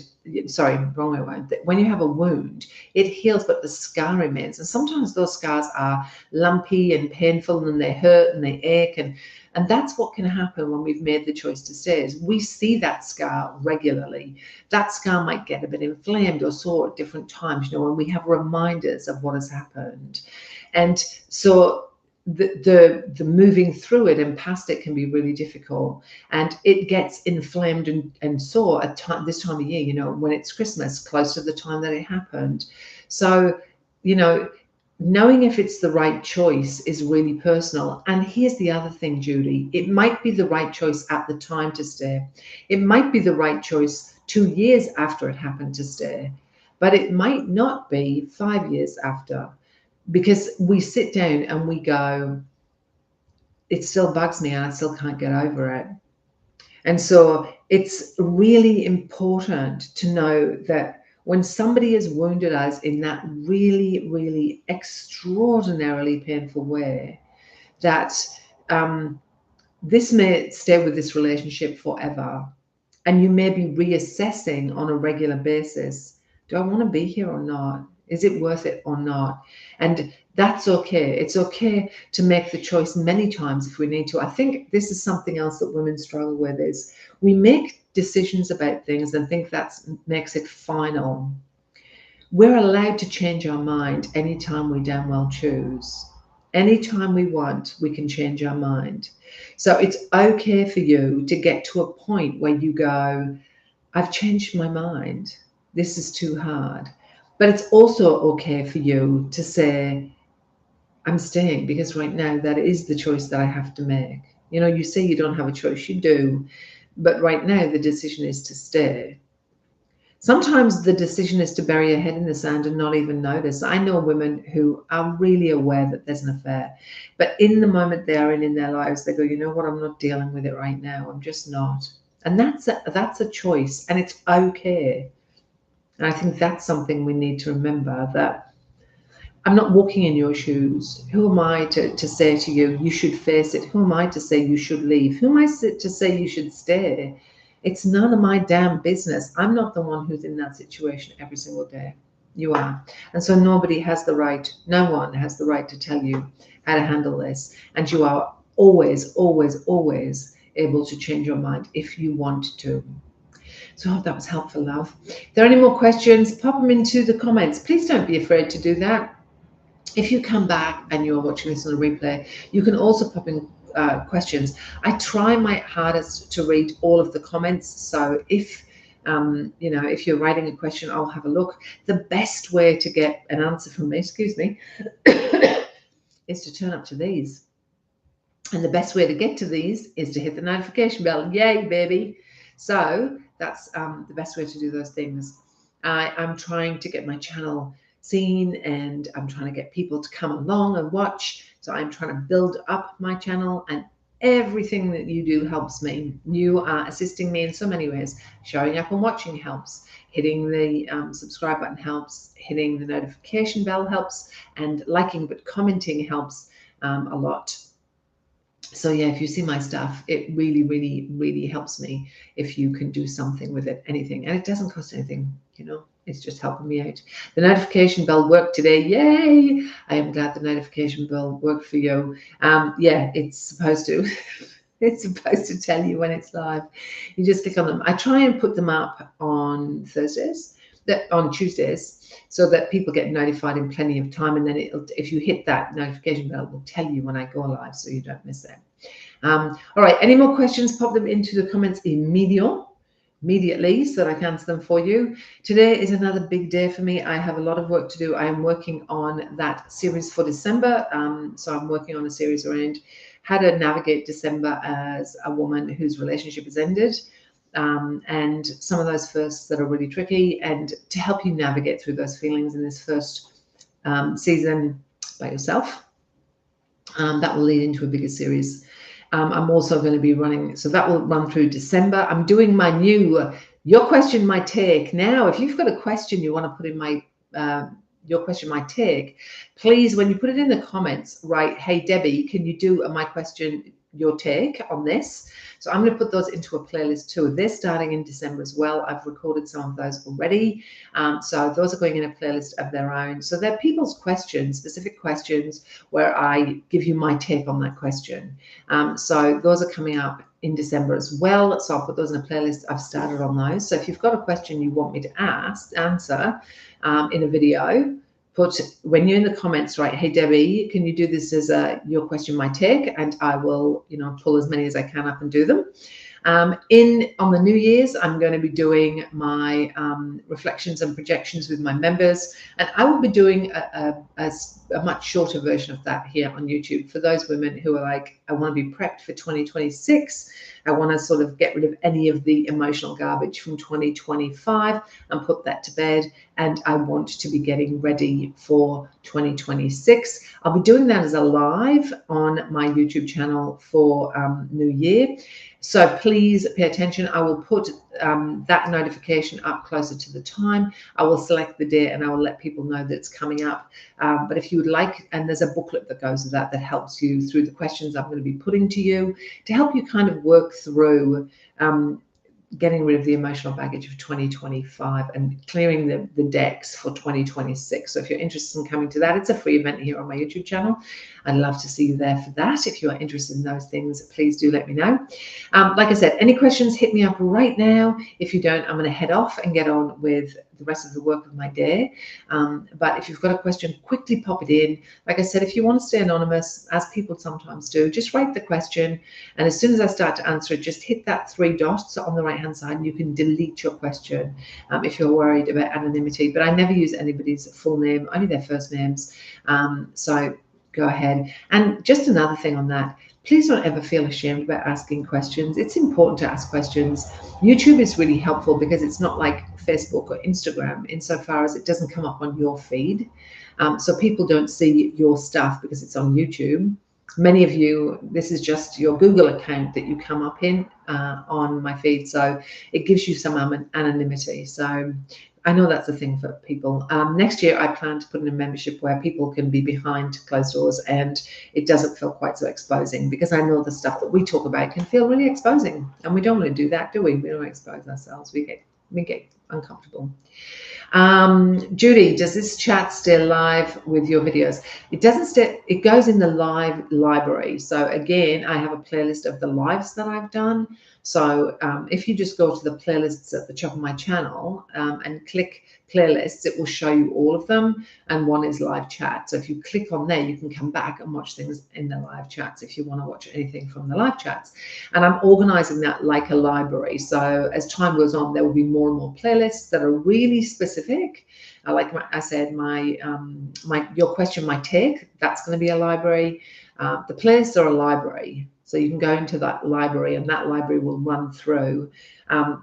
Sorry, wrong way around. When you have a wound, it heals, but the scar remains. And sometimes those scars are lumpy and painful, and they hurt and they ache. And that's what can happen when we've made the choice to stay. Is we see that scar regularly. That scar might get a bit inflamed or sore at different times, you know, when we have reminders of what has happened. And so the moving through it and past it can be really difficult, and it gets inflamed and sore at this time of year, you know, when it's Christmas, close to the time that it happened. So, you know, knowing if it's the right choice is really personal. And here's the other thing, Judy, it might be the right choice at the time to stay. It might be the right choice 2 years after it happened to stay, but it might not be 5 years after. Because we sit down and we go, it still bugs me and I still can't get over it. And so it's really important to know that when somebody has wounded us in that really, really extraordinarily painful way, that this may stay with this relationship forever. And you may be reassessing on a regular basis, do I want to be here or not? Is it worth it or not? And that's okay. It's okay to make the choice many times if we need to. I think this is something else that women struggle with, is we make decisions about things and think that makes it final. We're allowed to change our mind anytime we damn well choose. Anytime we want, we can change our mind. So it's okay for you to get to a point where you go, I've changed my mind. This is too hard. But it's also okay for you to say, I'm staying because right now that is the choice that I have to make. You know, you say you don't have a choice, you do. But right now the decision is to stay. Sometimes the decision is to bury your head in the sand and not even notice. I know women who are really aware that there's an affair, but in the moment they are in their lives, they go, you know what, I'm not dealing with it right now. I'm just not. And that's a choice, and it's okay. And I think that's something we need to remember, that I'm not walking in your shoes. Who am I to say to you, you should face it? Who am I to say you should leave? Who am I to say you should stay? It's none of my damn business. I'm not the one who's in that situation every single day. You are. And so nobody has the right, no one has the right to tell you how to handle this. And you are always, always, always able to change your mind if you want to. So I hope that was helpful, love. If there are any more questions, pop them into the comments. Please don't be afraid to do that. If you come back and you're watching this on a replay, you can also pop in questions. I try my hardest to read all of the comments. So if if you're writing a question, I'll have a look. The best way to get an answer from me, excuse me, is to turn up to these. And the best way to get to these is to hit the notification bell. Yay, baby. So that's the best way to do those things. I'm trying to get my channel seen, and I'm trying to get people to come along and watch. So I'm trying to build up my channel, and everything that you do helps me. You are assisting me in so many ways. Showing up and watching helps. Hitting the subscribe button helps. Hitting the notification bell helps. And liking but commenting helps a lot. So yeah, if you see my stuff, it really, really, really helps me if you can do something with it, anything. And it doesn't cost anything, it's just helping me out. The notification bell worked today. Yay! I am glad the notification bell worked for you. Yeah, it's supposed to. It's supposed to tell you when it's live. You just click on them. I try and put them up on Tuesdays, so that people get notified in plenty of time. And then if you hit that notification bell, it will tell you when I go live, so you don't miss that. All right, any more questions, pop them into the comments immediately so that I can answer them for you. Today is another big day for me. I have a lot of work to do. I am working on that series for December. So I'm working on a series around how to navigate December as a woman whose relationship has ended. And some of those firsts that are really tricky, and to help you navigate through those feelings in this first season by yourself. That will lead into a bigger series. I'm also going to be running, so that will run through December. I'm doing my new Your Question, My Take. Now, if you've got a question you want to put in my Your Question, My Take, please, when you put it in the comments, write, hey, Debbie, can you do My Question, Your Take on this? So I'm going to put those into a playlist too. They're starting in December as well. I've recorded some of those already. So those are going in a playlist of their own. So they're people's questions, specific questions, where I give you my take on that question. So those are coming up in December as well. So I'll put those in a playlist. I've started on those. So if you've got a question you want me to answer in a video, when you're in the comments, right, hey Debbie, can you do this as Your Question, My Take? And I will, pull as many as I can up and do them. On the New Year's, I'm going to be doing my reflections and projections with my members, and I will be doing a much shorter version of that here on YouTube for those women who are like, I want to be prepped for 2026. I want to sort of get rid of any of the emotional garbage from 2025 and put that to bed. And I want to be getting ready for 2026. I'll be doing that as a live on my YouTube channel for New Year. So please pay attention. I will put that notification up closer to the time. I will select the date and I will let people know that it's coming up. But if you would like, and there's a booklet that goes with that helps you through the questions I'm going to be putting to you to help you kind of work through getting rid of the emotional baggage of 2025 and clearing the decks for 2026. So if you're interested in coming to that, it's a free event here on my YouTube channel. I'd love to see you there for that. If you are interested in those things, please do let me know. Like I said, any questions, hit me up right now. If you don't, I'm going to head off and get on with the rest of the work of my day. But if you've got a question, quickly pop it in. Like I said, if you want to stay anonymous, as people sometimes do, just write the question. And as soon as I start to answer it, just hit that 3 dots on the right-hand side and you can delete your question if you're worried about anonymity. But I never use anybody's full name, only their first names. So go ahead. And just another thing on that, Please don't ever feel ashamed about asking questions. It's important to ask questions. YouTube is really helpful because it's not like Facebook or Instagram insofar as it doesn't come up on your feed. So people don't see your stuff because it's on YouTube. Many of you, this is just your Google account that you come up in on my feed. So it gives you some anonymity. So I know that's a thing for people. Next year, I plan to put in a membership where people can be behind closed doors and it doesn't feel quite so exposing, because I know the stuff that we talk about can feel really exposing, and we don't want to do that, do we? We don't expose ourselves. We get uncomfortable. Judy, does this chat stay live with your videos? It doesn't stay, it goes in the live library. So again, I have a playlist of the lives that I've done. So if you just go to the playlists at the top of my channel and click playlists, it will show you all of them. And one is live chat. So if you click on there, you can come back and watch things in the live chats if you want to watch anything from the live chats. And I'm organizing that like a library. So as time goes on, there will be more and more playlists that are really specific. Like I said, your question, my take, that's going to be a library. The playlists are a library. So you can go into that library and that library will run through.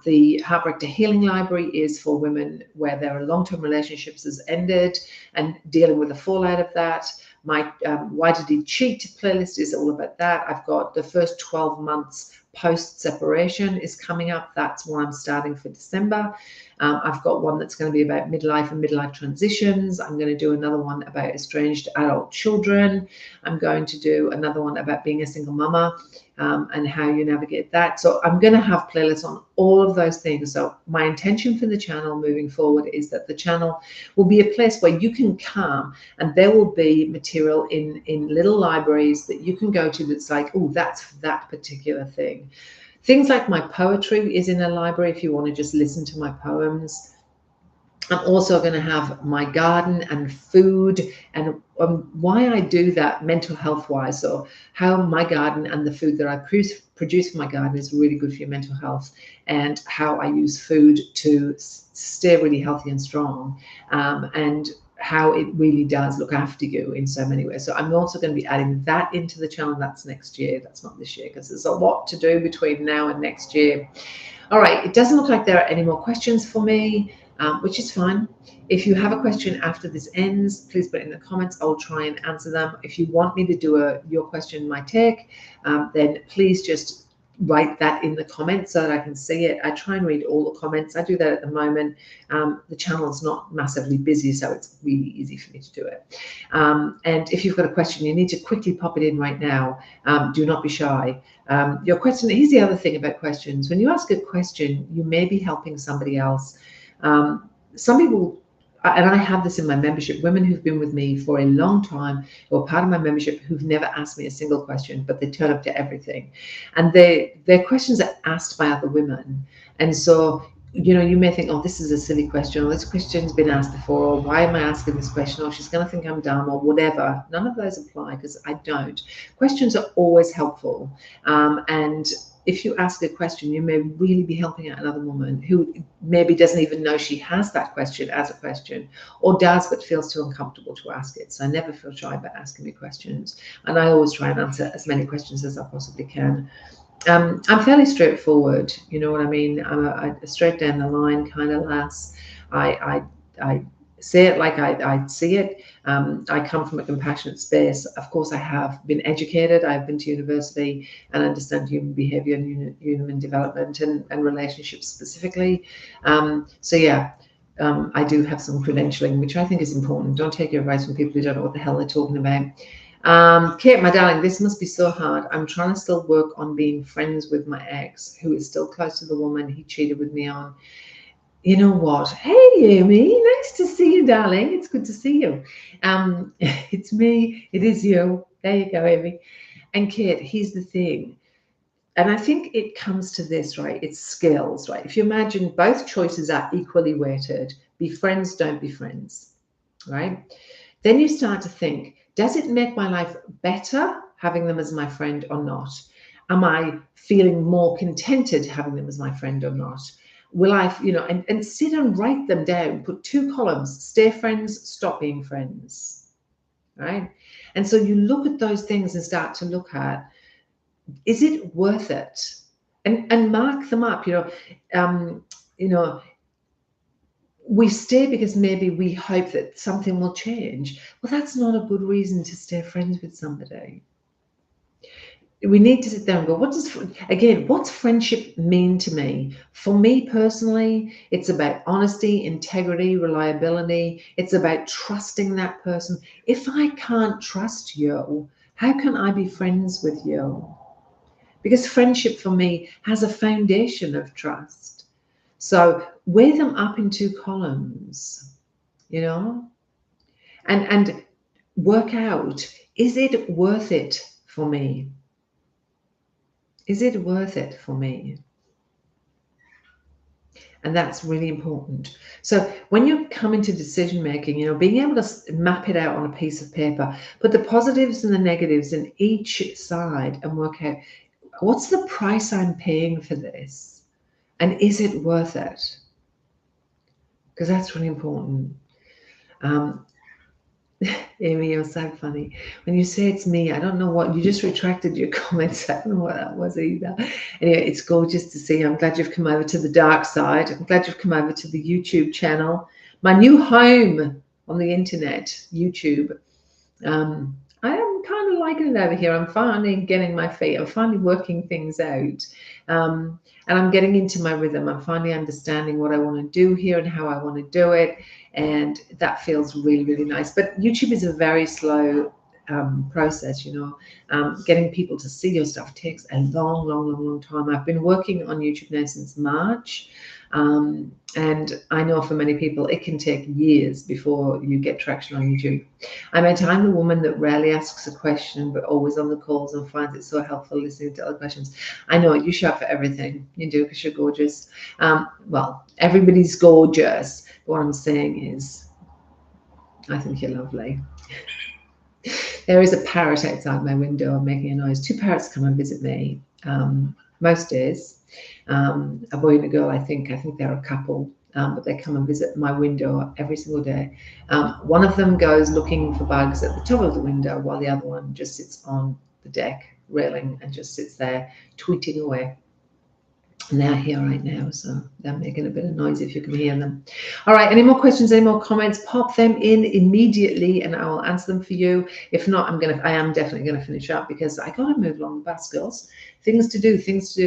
The Heartbreak to Healing library is for women where their long-term relationships has ended and dealing with the fallout of that. My Why Did He Cheat playlist is all about that. I've got the first 12 months post-separation is coming up. That's what I'm starting for December. I've got one that's going to be about midlife and midlife transitions. I'm going to do another one about estranged adult children. I'm going to do another one about being a single mama and how you navigate that. So I'm going to have playlists on all of those things. So my intention for the channel moving forward is that the channel will be a place where you can come and there will be material in little libraries that you can go to that's like, oh, that's that particular thing. Things like my poetry is in a library if you want to just listen to my poems. I'm also going to have my garden and food and why I do that mental health wise. So how my garden and the food that I produce for my garden is really good for your mental health, and how I use food to stay really healthy and strong, and how it really does look after you in so many ways. So I'm also going to be adding that into the channel. That's next year. That's not this year, because there's a lot to do between now and next year. All right, it doesn't look like there are any more questions for me, which is fine. If you have a question after this ends, please put it in the comments. I'll try and answer them. If you want me to do your question, my take, then please just write that in the comments so that I can see it. I try and read all the comments. I do that at the moment. The channel is not massively busy, so it's really easy for me to do it. And if you've got a question, you need to quickly pop it in right now. Do not be shy. Your question, here's the other thing about questions. When you ask a question, you may be helping somebody else. Some people, and I have this in my membership, women who've been with me for a long time, who are part of my membership, who've never asked me a single question, but they turn up to everything. And their questions are asked by other women. And so, you know, you may think, oh, this is a silly question, or this question's been asked before, or why am I asking this question, or she's going to think I'm dumb, or whatever. None of those apply, because I don't. Questions are always helpful. And if you ask a question, you may really be helping out another woman who maybe doesn't even know she has that question as a question, or does but feels too uncomfortable to ask it. So I never feel shy about asking me questions, and I always try and answer as many questions as I possibly can. I'm fairly straightforward, you know what I mean? I'm a straight down the line kind of lass. I say it like I see it. I come from a compassionate space. Of course, I have been educated. I've been to university and understand human behavior and human development and relationships specifically. So yeah, I do have some credentialing, which I think is important. Don't take your advice from people who don't know what the hell they're talking about. Kate, my darling, this must be so hard. I'm trying to still work on being friends with my ex, who is still close to the woman he cheated with me on. You know what? Hey, Amy, nice to see you, darling. It's good to see you. It's me. It is you. There you go, Amy. And Kate, here's the thing. And I think it comes to this, right? It's skills, right? If you imagine both choices are equally weighted, be friends, don't be friends, right? Then you start to think, does it make my life better having them as my friend or not? Am I feeling more contented having them as my friend or not? Will I, you know, and sit and write them down, put 2 columns, stay friends, stop being friends, right? And so you look at those things and start to look at, Is it worth it? And mark them up. You know, we stay because maybe we hope that something will change. Well, that's not a good reason to stay friends with somebody. We need to sit down and go, what's friendship mean to me? For me personally, it's about honesty, integrity, reliability. It's about trusting that person. If I can't trust you, how can I be friends with you? Because friendship for me has a foundation of trust. So weigh them up in two columns, you know, and work out, is it worth it for me? Is it worth it for me? And that's really important. So when you come into decision making, being able to map it out on a piece of paper, put the positives and the negatives in each side and work out, what's the price I'm paying for this? And is it worth it? Because that's really important. Amy, you're so funny. When you say it's me, I don't know what, you just retracted your comments. I don't know what that was either. Anyway, it's gorgeous to see you. I'm glad you've come over to the dark side. I'm glad you've come over to the YouTube channel. My new home on the internet, YouTube. I am kind of liking it over here. I'm finally getting my feet. I'm finally working things out. And I'm getting into my rhythm. I'm finally understanding what I want to do here and how I want to do it. And that feels really, really nice. But YouTube is a very slow process, getting people to see your stuff takes a long, long, long, long time. I've been working on YouTube now since March. And I know for many people, it can take years before you get traction on YouTube. I'm the woman that rarely asks a question, but always on the calls and finds it so helpful listening to other questions. I know you show up for everything. You do, because you're gorgeous. Well, everybody's gorgeous. But what I'm saying is, I think you're lovely. There is a parrot outside my window making a noise. 2 parrots come and visit me most days. A boy and a girl, I think they're a couple, but they come and visit my window every single day. One of them goes looking for bugs at the top of the window, while the other one just sits on the deck railing and just sits there tweeting away. And they're here right now, so they're making a bit of noise if you can hear them. All right, any more questions, any more comments? Pop them in immediately and I will answer them for you. If not, I am definitely going to finish up, because I got to move along the bus, girls. Things to do.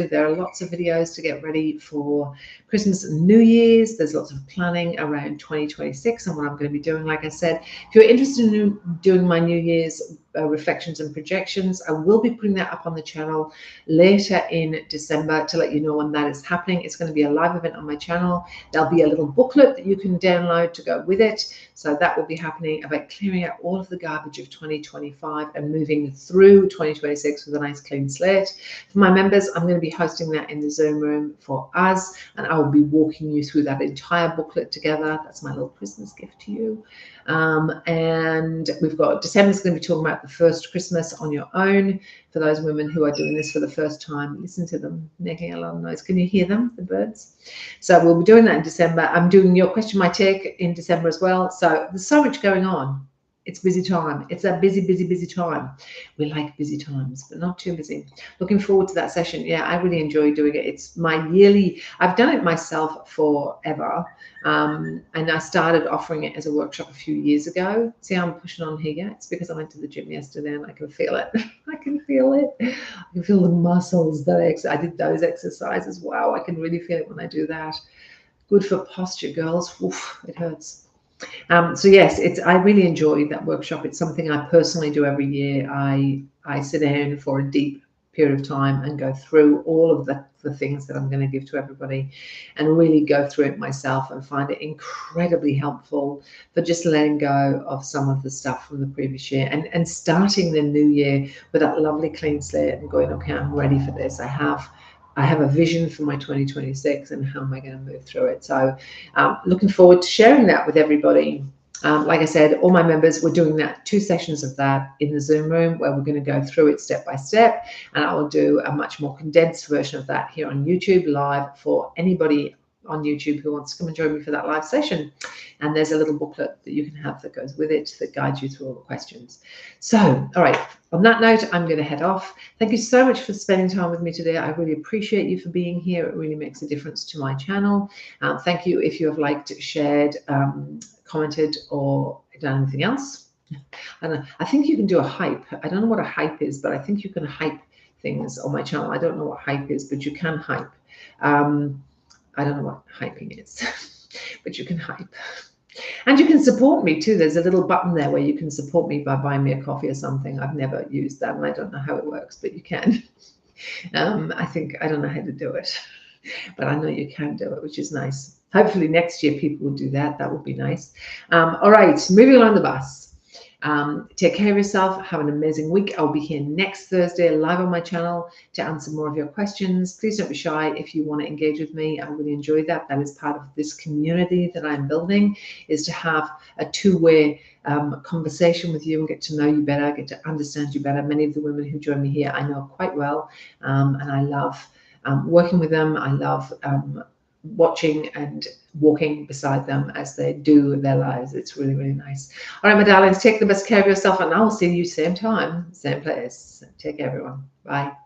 There are lots of videos to get ready for Christmas and New Year's. There's lots of planning around 2026 and what I'm going to be doing. Like I said, if you're interested in doing my New Year's reflections and projections, I will be putting that up on the channel later in December to let you know when that is happening. It's going to be a live event on my channel. There'll be a little booklet that you can download to go with it. So that will be happening about clearing out all of the garbage of 2025 and moving through 2026 with a nice clean slate. For my members, I'm going to be hosting that in the Zoom room for us, and I will be walking you through that entire booklet together. That's my little Christmas gift to you. And we've got December's going to be talking about the first Christmas on your own. For those women who are doing this for the first time, listen to them making a lot of noise. Can you hear them, the birds? So we'll be doing that in December. I'm doing your question, my take in December as well. So there's so much going on. It's busy time. It's a busy, busy, busy time. We like busy times, but not too busy. Looking forward to that session. Yeah, I really enjoy doing it. It's my yearly, I've done it myself forever. And I started offering it as a workshop a few years ago. See how I'm pushing on here? It's because I went to the gym yesterday and I can feel it. I can feel it. I can feel the muscles that I did those exercises. Wow, I can really feel it when I do that. Good for posture, girls. Oof, it hurts. So yes, I really enjoy that workshop. It's something I personally do every year. I sit down for a deep period of time and go through all of the things that I'm going to give to everybody and really go through it myself and find it incredibly helpful for just letting go of some of the stuff from the previous year and starting the new year with that lovely clean slate and going, okay, I'm ready for this. I have a vision for my 2026 and how am I going to move through it. So looking forward to sharing that with everybody. Like I said, all my members, we're doing that 2 sessions of that in the Zoom room where we're going to go through it step by step. And I will do a much more condensed version of that here on YouTube live for anybody on YouTube who wants to come and join me for that live session. And there's a little booklet that you can have that goes with it that guides you through all the questions. So, all right, on that note, I'm going to head off. Thank you so much for spending time with me today. I really appreciate you for being here. It really makes a difference to my channel. Thank you if you have liked, shared, commented, or done anything else. And I think you can do a hype. I don't know what a hype is, but I think you can hype things on my channel. I don't know what hype is, but you can hype. I don't know what hyping is, but you can hype. And you can support me too. There's a little button there where you can support me by buying me a coffee or something. I've never used that and I don't know how it works, but you can. I don't know how to do it, but I know you can do it, which is nice. Hopefully next year people will do that. That would be nice. All right, moving along the bus. Take care of yourself. Have an amazing week. I'll be here next Thursday live on my channel to answer more of your questions. Please don't be shy if you want to engage with me. I really enjoy that. That is part of this community that I'm building, is to have a two-way conversation with you and get to know you better, get to understand you better. Many of the women who join me here I know quite well, and I love working with them. I love watching and walking beside them as they do their lives. It's really, really nice. All right, my darlings, take the best care of yourself, and I will see you same time, same place. Take care, everyone. Bye.